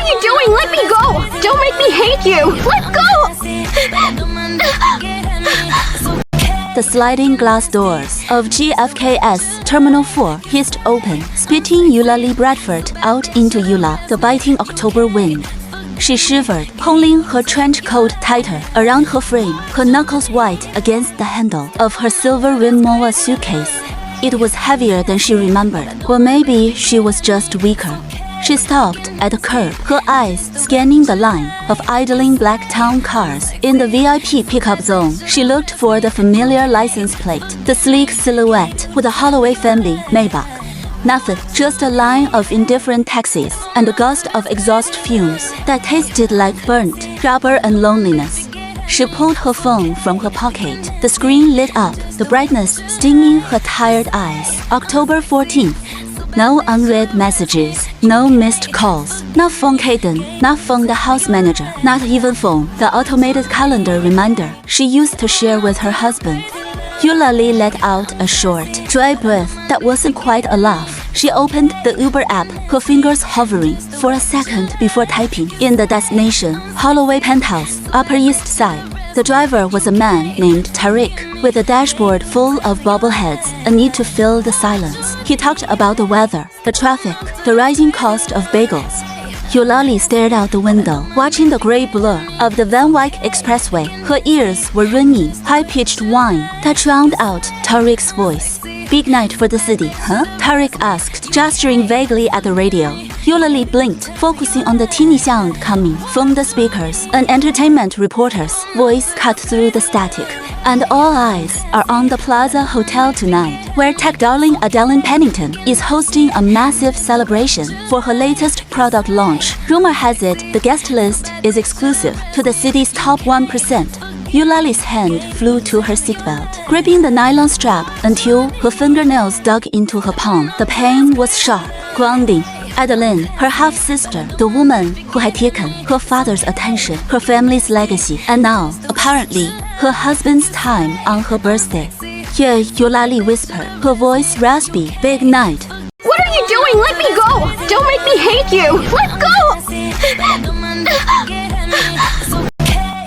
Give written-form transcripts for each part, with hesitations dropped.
are you doing? Let me go! Don't make me hate you! Let go! The sliding glass doors of GFK's Terminal 4 hissed open, spitting Eulalie Bradford out into Eula, the biting October wind. She shivered, pulling her trench coat tighter around her frame, her knuckles white against the handle of her silver-rimmed Moa suitcase. It was heavier than she remembered, or maybe she was just weaker. She stopped at the curb, her eyes scanning the line of idling black town cars. In the VIP pickup zone, she looked for the familiar license plate, the sleek silhouette with the Holloway family Maybach. Nothing, just a line of indifferent taxis and a gust of exhaust fumes that tasted like burnt rubber and loneliness. She pulled her phone from her pocket. The screen lit up, the brightness stinging her tired eyes. October 14th. No unread messages, no missed calls, not from Caden, not from the house manager, not even from the automated calendar reminder she used to share with her husband. Eulalie let out a short, dry breath that wasn't quite a laugh. She opened the Uber app, her fingers hovering for a second before typing in the destination, Holloway Penthouse, Upper East Side. The driver was a man named Tariq, with a dashboard full of bobbleheads, a need to fill the silence. He talked about the weather, the traffic, the rising cost of bagels. Eulalie stared out the window, watching the gray blur of the Van Wyck Expressway. Her ears were ringing, high-pitched whine that drowned out Tariq's voice. Big night for the city, huh? Tariq asked, gesturing vaguely at the radio. Eulalie blinked, focusing on the teeny sound coming from the speakers. An entertainment reporter's voice cut through the static. And all eyes are on the Plaza Hotel tonight, where tech darling Adalynn Pennington is hosting a massive celebration for her latest product launch. Rumor has it the guest list is exclusive to the city's top 1%. Eulalie's hand flew to her seatbelt, gripping the nylon strap until her fingernails dug into her palm. The pain was sharp, grounding. Adalynn, her half-sister, the woman who had taken her father's attention, her family's legacy, and now, apparently, her husband's time on her birthday. Yeah, Eulalie whispered, her voice raspy. Big night. What are you doing? Let me go! Don't make me hate you! Let go!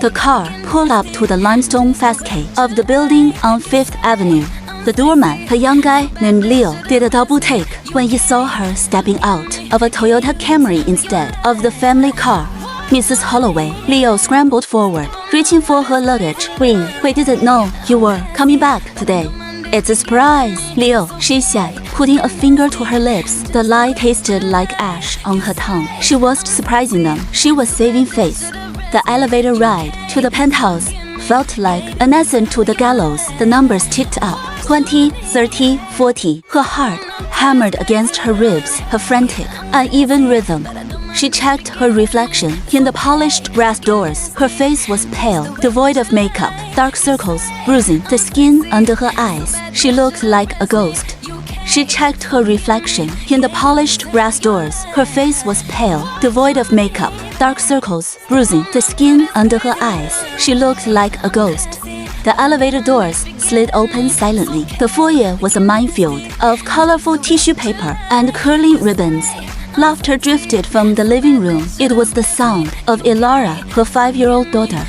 The car pulled up to the limestone facade of the building on 5th Avenue. The doorman, a young guy named Leo, did a double take when he saw her stepping out of a Toyota Camry instead of the family car. Mrs. Holloway, Leo scrambled forward, reaching for her luggage. We didn't know you were coming back today. It's a surprise, Leo, she said, putting a finger to her lips. The lie tasted like ash on her tongue. She wasn't surprising them. She was saving face. The elevator ride to the penthouse felt like an ascent to the gallows. The numbers ticked up. 20, 30, 40. Her heart hammered against her ribs, her frantic, uneven rhythm. She checked her reflection in the polished brass doors. Her face was pale, devoid of makeup, dark circles, bruising the skin under her eyes. She looked like a ghost. She checked her reflection in the polished brass doors. Her face was pale, devoid of makeup, dark circles, bruising the skin under her eyes. She looked like a ghost. The elevator doors slid open silently. The foyer was a minefield of colorful tissue paper and curling ribbons. Laughter drifted from the living room. It was the sound of Elara, her 5-year-old daughter.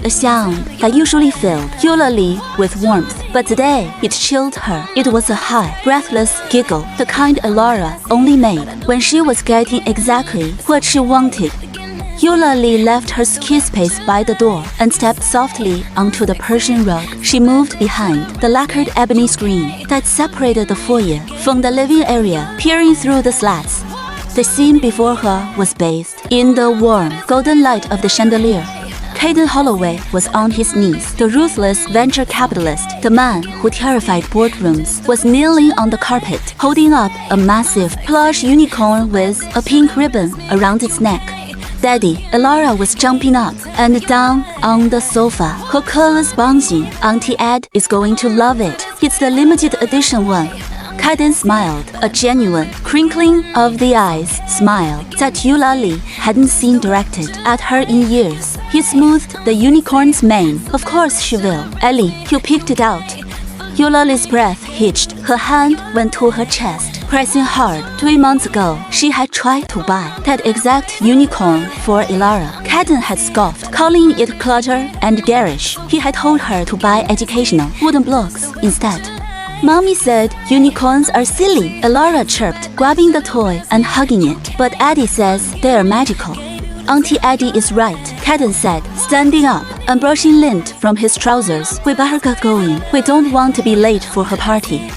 A sound that usually filled Eulalie with warmth, but today it chilled her. It was a high, breathless giggle, the kind Elara only made when she was getting exactly what she wanted. Eulalie left her ski space by the door and stepped softly onto the Persian rug. She moved behind the lacquered ebony screen that separated the foyer from the living area, peering through the slats. The scene before her was bathed in the warm, golden light of the chandelier. Caden Holloway was on his knees. The ruthless venture capitalist, the man who terrified boardrooms, was kneeling on the carpet, holding up a massive plush unicorn with a pink ribbon around its neck. Daddy, Elara was jumping up and down on the sofa. Her colors bouncing. Auntie Addie is going to love it. It's the limited edition one. Caden smiled, a genuine, crinkling of the eyes smile that Eulalie hadn't seen directed at her in years. He smoothed the unicorn's mane. Of course she will. Ellie, you picked it out. Eulalie's breath hitched. Her hand went to her chest. pressing hard. 3 months ago, she had tried to buy that exact unicorn for Elara. Caden had scoffed, calling it clutter and garish. He had told her to buy educational wooden blocks instead. Mommy said unicorns are silly, Elara chirped, grabbing the toy and hugging it. But Addie says they are magical. Auntie Addie is right, Caden said, standing up and brushing lint from his trousers. We better get going. We don't want to be late for her party.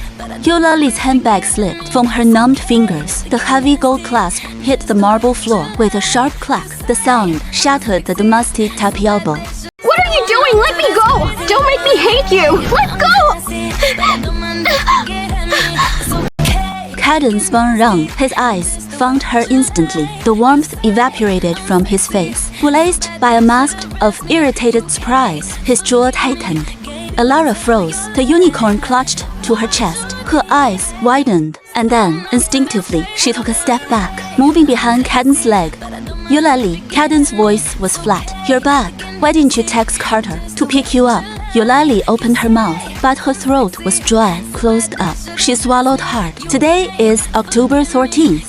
Eulalie's handbag slipped from her numbed fingers. The heavy gold clasp hit the marble floor with a sharp clack. The sound shattered the domestic tapiabo. What are you doing? Let me go! Don't make me hate you! Let go! Caden spun around. His eyes found her instantly. The warmth evaporated from his face. Glazed by a mask of irritated surprise, his jaw tightened. Elara froze. The unicorn clutched to her chest. Her eyes widened, and then, instinctively, she took a step back, moving behind Caden's leg. Eulalie, Caden's voice was flat. You're back. Why didn't you text Carter to pick you up? Eulalie opened her mouth, but her throat was dry, closed up. She swallowed hard. Today is October 13th.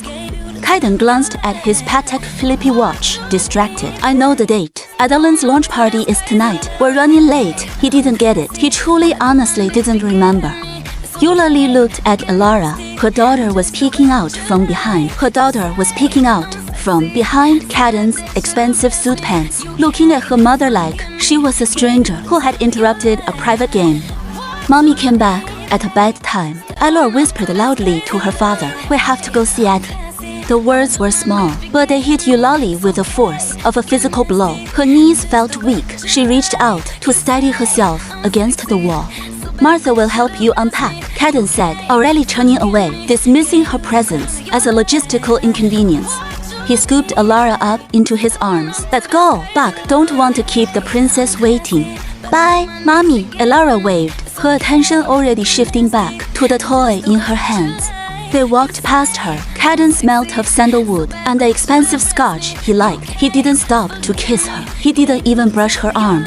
Caden glanced at his Patek Philippe watch, distracted. I know the date. Adalynn's launch party is tonight. We're running late. He didn't get it. He truly, honestly didn't remember. Eulalie looked at Elara. Her daughter was peeking out from behind. Caden's expensive suit pants, looking at her mother like she was a stranger who had interrupted a private game. Mommy came back at a bad time. Adalynn whispered loudly to her father, we have to go see Addie. The words were small, but they hit Eulalie with the force of a physical blow. Her knees felt weak. She reached out to steady herself against the wall. Martha will help you unpack, Caden said, already turning away, dismissing her presence as a logistical inconvenience. He scooped Elara up into his arms. Let's go! Buck don't want to keep the princess waiting. Bye, Mommy, Elara waved, her attention already shifting back to the toy in her hands. They walked past her. Caden smelled of sandalwood and the expensive scotch he liked. He didn't stop to kiss her. He didn't even brush her arm.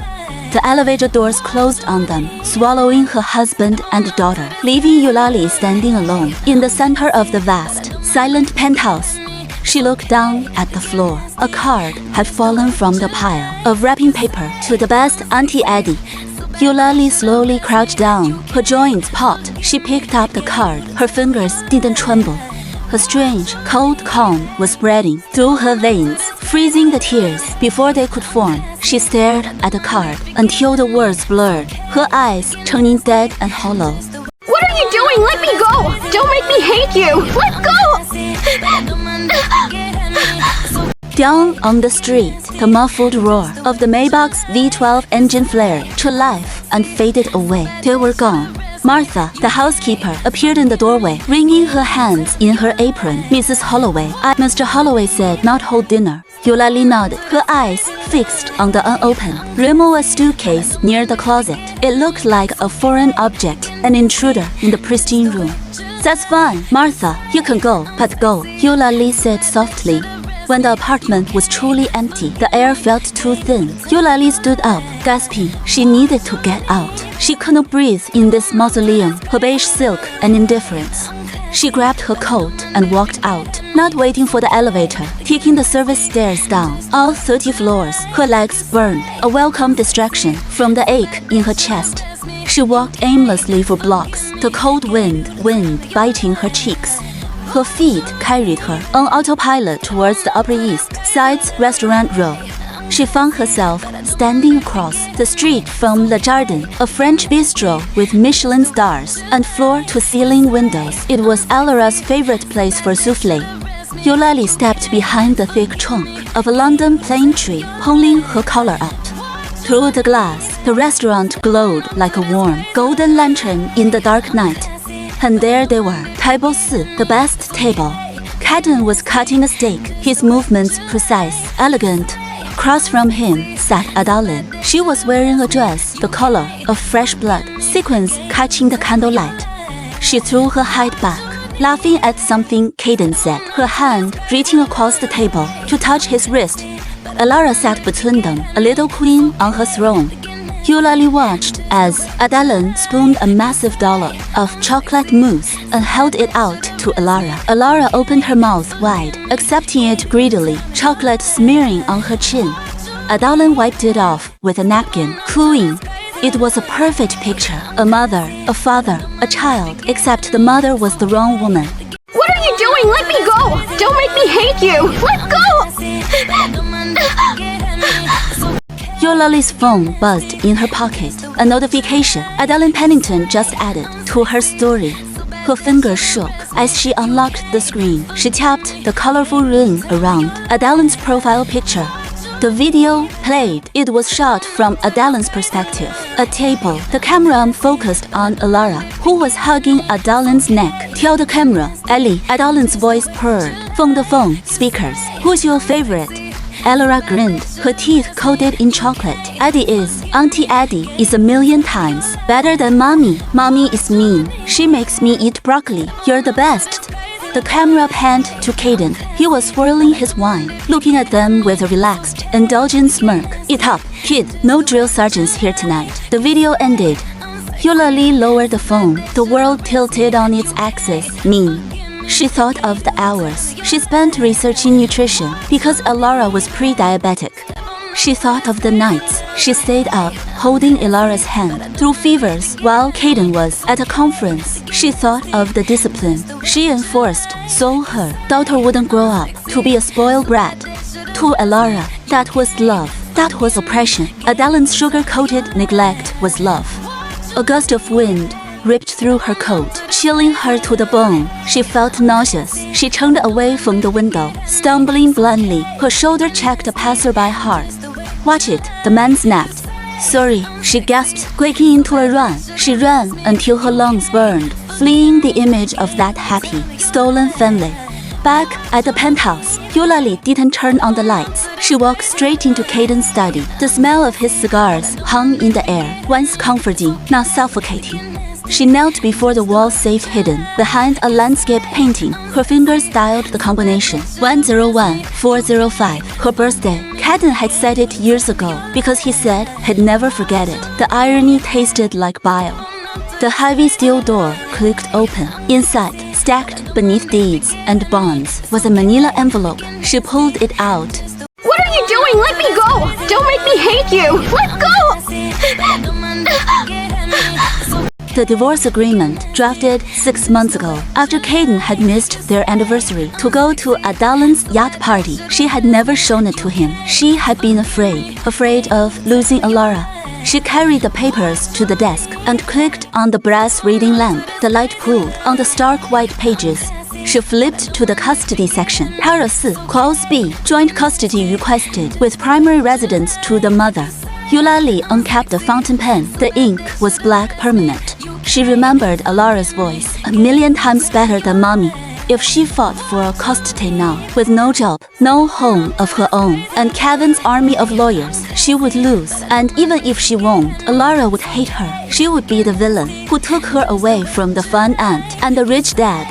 The elevator doors closed on them, swallowing her husband and daughter, leaving Eulalie standing alone in the center of the vast, silent penthouse. She looked down at the floor. A card had fallen from the pile of wrapping paper to the best Auntie Addie. Eulalie slowly crouched down. Her joints popped. She picked up the card. Her fingers didn't tremble. A strange, cold calm was spreading through her veins, freezing the tears before they could form. She stared at the card until the words blurred, her eyes turning dead and hollow. What are you doing? Let me go! Don't make me hate you! Let go! Down on the street, the muffled roar of the Maybach's V12 engine flared to life and faded away. They were gone. Martha, the housekeeper, appeared in the doorway, wringing her hands in her apron. Mrs. Holloway. Mr. Holloway said not hold dinner. Eulalie nodded, her eyes fixed on the unopened, removed suitcase near the closet. It looked like a foreign object, an intruder in the pristine room. That's fine, Martha, you can go, but go, Eulalie said softly. When the apartment was truly empty, the air felt too thin. Eulalie stood up, gasping. She needed to get out. She couldn't breathe in this mausoleum, her beige silk and indifference. She grabbed her coat and walked out, not waiting for the elevator, taking the service stairs down. All 30 floors, her legs burned, a welcome distraction from the ache in her chest. She walked aimlessly for blocks, the cold wind biting her cheeks. Her feet carried her on autopilot towards the Upper East Side's restaurant row. She found herself standing across the street from Le Jardin, a French bistro with Michelin stars and floor-to-ceiling windows. It was Elara's favorite place for soufflé. Eulalie stepped behind the thick trunk of a London plane tree, pulling her collar up. Through the glass, the restaurant glowed like a warm, golden lantern in the dark night. And there they were, table 4, the best table. Caden was cutting a steak, his movements precise, elegant. Across from him sat Adalynn. She was wearing a dress the color of fresh blood, sequins catching the candlelight. She threw her head back, laughing at something Caden said, her hand reaching across the table to touch his wrist. Elara sat between them, a little queen on her throne. Eulalie watched as Adalynn spooned a massive dollop of chocolate mousse and held it out to Alara. Alara opened her mouth wide, accepting it greedily, chocolate smearing on her chin. Adalynn wiped it off with a napkin, cooing. It was a perfect picture. A mother, a father, a child, except the mother was the wrong woman. What are you doing? Let me go! Don't make me hate you! Let go! Eulalie's phone buzzed in her pocket. A notification Adalynn Pennington just added to her story. Her fingers shook as she unlocked the screen. She tapped the colorful rune around Adalynn's profile picture. The video played. It was shot from Adalynn's perspective. A table. The camera focused on Alara, who was hugging Adalynn's neck. Tell the camera, Ellie. Adalynn's voice purred from the phone speakers. Who's your favorite? Alara grinned, her teeth coated in chocolate. Addie is. Auntie Addie is a million times better than Mommy. Mommy is mean. She makes me eat broccoli. You're the best. The camera panned to Caden. He was swirling his wine, looking at them with a relaxed, indulgent smirk. Eat up, kid. No drill sergeants here tonight. The video ended. Eulalie lowered the phone. The world tilted on its axis. Mean. She thought of the hours she spent researching nutrition because Alara was pre-diabetic. She thought of the nights she stayed up holding Alara's hand through fevers while Caden was at a conference. She thought of the discipline she enforced so her daughter wouldn't grow up to be a spoiled brat. To Alara, that was love. That was oppression. Adalynn's sugar-coated neglect was love. A gust of wind ripped through her coat, chilling her to the bone. She felt nauseous. She turned away from the window, stumbling blindly. Her shoulder checked a passerby hard. Watch it, the man snapped. Sorry, she gasped, quaking into a run. She ran until her lungs burned, fleeing the image of that happy, stolen family. Back at the penthouse, Eulalie didn't turn on the lights. She walked straight into Caden's study. The smell of his cigars hung in the air, once comforting, now suffocating. She knelt before the wall safe hidden behind a landscape painting. Her fingers dialed the combination 101405. Her birthday. Caden had said it years ago because he said he'd never forget it. The irony tasted like bile. The heavy steel door clicked open. Inside, stacked beneath deeds and bonds, was a manila envelope. She pulled it out. What are you doing? Let me go! Don't make me hate you! Let go! The divorce agreement, drafted 6 months ago, after Caden had missed their anniversary to go to Adalynn's yacht party. She had never shown it to him. She had been afraid of losing Alara. She carried the papers to the desk and clicked on the brass reading lamp. The light pulled on the stark white pages. She flipped to the custody section. Para 4, Clause B, joint custody requested with primary residence to the mother. Eulalie uncapped the fountain pen. The ink was black permanent. She remembered Alara's voice, a million times better than Mommy. If she fought for a custody now, with no job, no home of her own, and Kevin's army of lawyers, she would lose. And even if she won, Alara would hate her. She would be the villain who took her away from the fun aunt and the rich dad.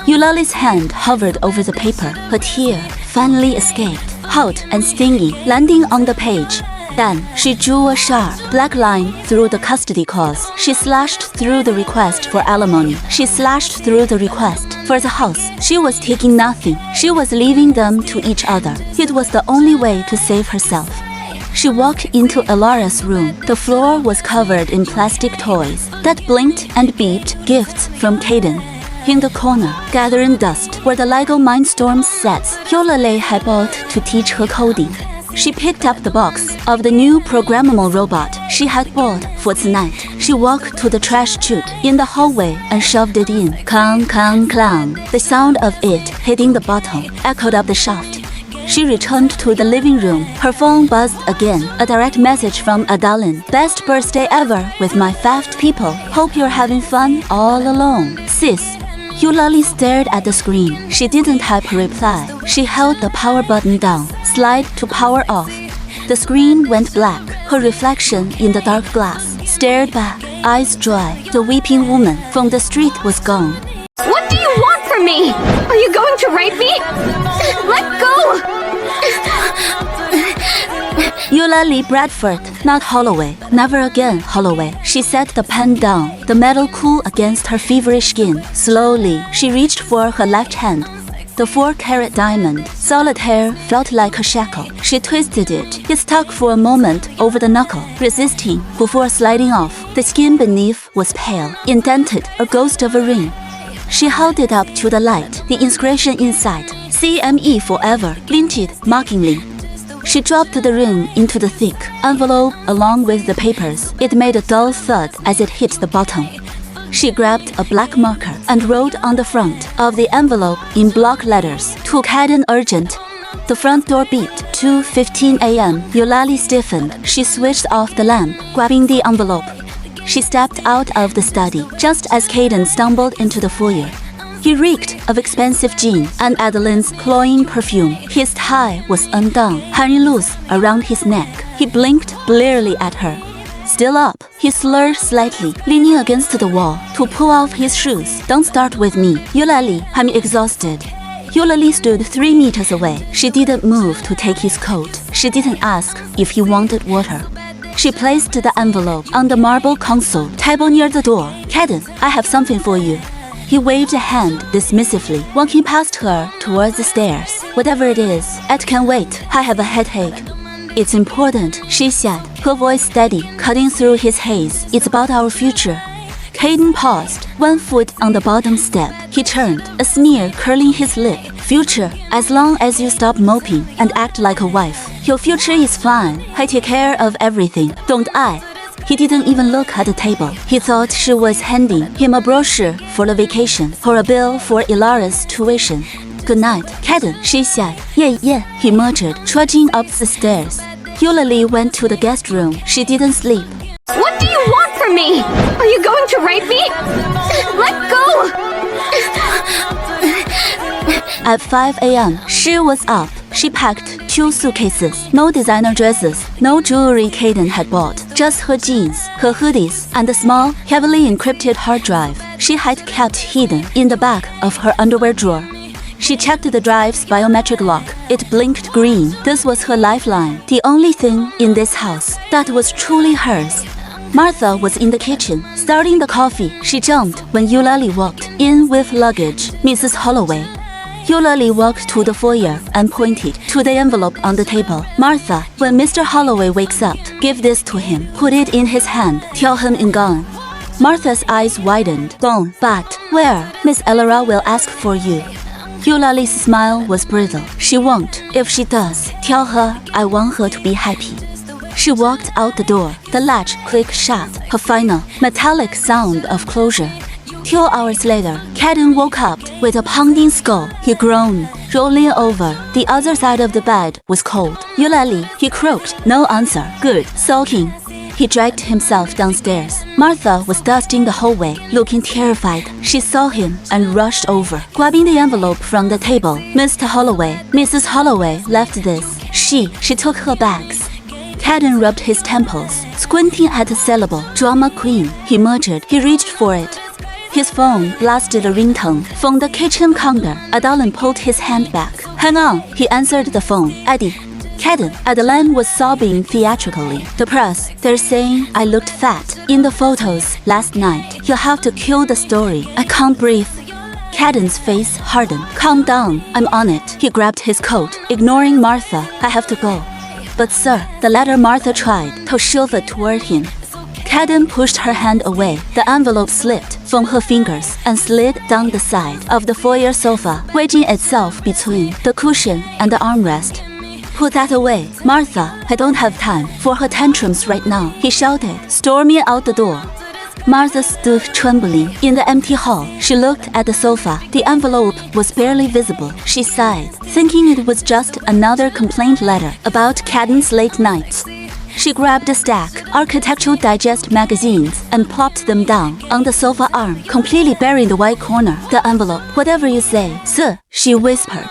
Eulalie's hand hovered over the paper. Her tear finally escaped, hot and stingy, landing on the page. Then, she drew a sharp, black line through the custody clause. She slashed through the request for alimony. She slashed through the request for the house. She was taking nothing. She was leaving them to each other. It was the only way to save herself. She walked into Alara's room. The floor was covered in plastic toys that blinked and beeped gifts from Caden. In the corner, gathering dust, were the Lego Mindstorm sets Eulalie had bought to teach her coding. She picked up the box of the new programmable robot she had bought for tonight. She walked to the trash chute in the hallway and shoved it in. Clang, clang, clang. The sound of it hitting the bottom echoed up the shaft. She returned to the living room. Her phone buzzed again. A direct message from Adalynn. Best birthday ever with my faft people. Hope you're having fun all alone. Sis. Eulalie stared at the screen. She didn't type a reply. She held the power button down. Slide to power off. The screen went black. Her reflection in the dark glass stared back, eyes dry. The weeping woman from the street was gone. What do you want from me? Are you going to rape me? Let go! Eulalie Bradford, not Holloway. Never again, Holloway. She set the pen down, the metal cool against her feverish skin. Slowly, she reached for her left hand. The 4-carat diamond, solitaire, felt like a shackle. She twisted it. It stuck for a moment over the knuckle, resisting before sliding off. The skin beneath was pale, indented, a ghost of a ring. She held it up to the light, the inscription inside, CME forever, glinted mockingly. She dropped the ring into the thick envelope along with the papers. It made a dull thud as it hit the bottom. She grabbed a black marker and wrote on the front of the envelope in block letters, "To Caden urgent." The front door beeped. 2:15 a.m. Eulalie stiffened. She switched off the lamp, grabbing the envelope. She stepped out of the study just as Caden stumbled into the foyer. He reeked of expensive gin and Adelyn's cloying perfume. His tie was undone, hanging loose around his neck. He blinked blearily at her. Still up, he slurred slightly, leaning against the wall to pull off his shoes. "Don't start with me, Eulalie. I'm exhausted." Eulalie stood 3 meters away. She didn't move to take his coat. She didn't ask if he wanted water. She placed the envelope on the marble console table near the door. "Caden, I have something for you." He waved a hand dismissively, walking past her towards the stairs. "Whatever it is, it can wait. I have a headache." "It's important," she said, her voice steady, cutting through his haze. "It's about our future." Caden paused, 1 foot on the bottom step. He turned, a sneer curling his lip. "Future, as long as you stop moping and act like a wife. Your future is fine. I take care of everything, don't I?" He didn't even look at the table. He thought she was handing him a brochure for the vacation, or a bill for Ilara's tuition. "Good night, Caden," she said. Yeah, he muttered, trudging up the stairs. Eulalie went to the guest room. She didn't sleep. What do you want from me? Are you going to rape me? Let go! At 5 a.m., she was up. She packed 2 suitcases. No designer dresses, no jewelry Caden had bought. Just her jeans, her hoodies, and a small, heavily encrypted hard drive she had kept hidden in the back of her underwear drawer. She checked the drive's biometric lock. It blinked green. This was her lifeline, the only thing in this house that was truly hers. Martha was in the kitchen, starting the coffee. She jumped when Eulalie walked in with luggage. "Mrs. Holloway." Eulalie walked to the foyer and pointed to the envelope on the table. "Martha, when Mr. Holloway wakes up, give this to him. Put it in his hand. Tell him I'm gone." Martha's eyes widened. "Gone? But where? Miss Elora will ask for you." Eulalie's smile was brittle. "She won't. If she does, tell her I want her to be happy." She walked out the door. The latch clicked shut, her final, metallic sound of closure. 2 hours later, Caden woke up with a pounding skull. He groaned, rolling over. The other side of the bed was cold. "Eulalie," he croaked. No answer. "Good. Sulking." He dragged himself downstairs. Martha was dusting the hallway, looking terrified. She saw him and rushed over, grabbing the envelope from the table. "Mr. Holloway, Mrs. Holloway left this. She took her bags." Caden rubbed his temples, squinting at the syllable, "Drama queen." He muttered. He reached for it. His phone blasted a ringtone from the kitchen counter. Adalynn pulled his hand back. "Hang on," he answered the phone. "Addie." "Caden." Adalynn was sobbing theatrically. "The press, they're saying I looked fat in the photos last night. You'll have to kill the story. I can't breathe." Caden's face hardened. "Calm down, I'm on it." He grabbed his coat, ignoring Martha. "I have to go." "But sir," the latter Martha tried to shove it toward him. Caden pushed her hand away. The envelope slipped from her fingers and slid down the side of the foyer sofa, wedging itself between the cushion and the armrest. "Put that away, Martha. I don't have time for her tantrums right now," he shouted, storming out the door. Martha stood trembling in the empty hall. She looked at the sofa. The envelope was barely visible. She sighed, thinking it was just another complaint letter about Caden's late nights. She grabbed a stack Architectural Digest magazines and plopped them down on the sofa arm, completely burying the white corner. The envelope. "Whatever you say, sir," she whispered.